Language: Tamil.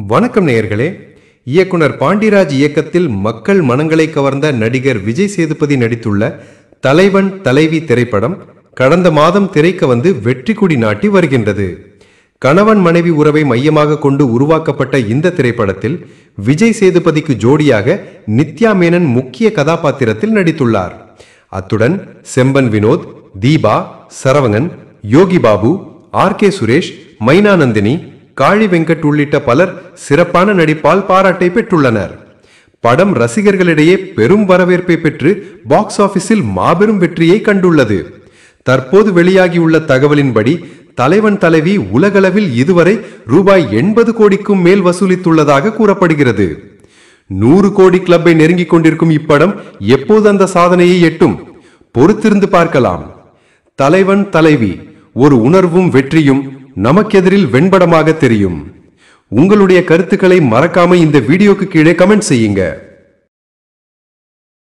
வணக்கம் நேயர்களே. இயக்குனர் பாண்டிராஜ் இயக்கத்தில் மக்கள் மனங்களை கவர்ந்த நடிகர் விஜய் சேதுபதி நடித்துள்ள தலைவன் தலைவி திரைப்படம் கடந்த மாதம் திரைக்கு வந்து வெற்றி கொடி நாட்டி வருகின்றது. கணவன் மனைவி உறவை மையமாக கொண்டு உருவாக்கப்பட்ட இந்த திரைப்படத்தில் விஜய் சேதுபதிக்கு ஜோடியாக நித்யா மேனன் முக்கிய கதாபாத்திரத்தில் நடித்துள்ளார். அத்துடன் செம்பன் வினோத், தீபா, சரவணன், யோகி பாபு, ஆர்.கே. சுரேஷ், மைனா நந்தினி, காளி வெங்கட் உள்ளிட்ட பலர் சிறப்பான நடிப்பால் பாராட்டை பெற்றுள்ளனர். படம் ரசிகர்களிடையே பெரும் வரவேற்பை பெற்று பாக்ஸ் ஆபீஸில் மாபெரும் வெற்றியை கண்டுள்ளது. தற்போது வெளியாகியுள்ள தகவலின்படி தலைவன் தலைவி உலகளவில் இதுவரை ரூபாய் 80 கோடிக்கும் மேல் வசூலித்துள்ளதாக கூறப்படுகிறது. 100 கோடி கிளப்பை நெருங்கிக் கொண்டிருக்கும் இப்படம் எப்போது அந்த சாதனையை எட்டும்? பொறுத்திருந்து பார்க்கலாம். தலைவன் தலைவி ஒரு உணர்வும் வெற்றியும் நமக்கெதிரில் வெண்படமாக தெரியும். உங்களுடைய கருத்துக்களை மறக்காம இந்த வீடியோக்கு கீழே கமெண்ட் செய்யுங்க.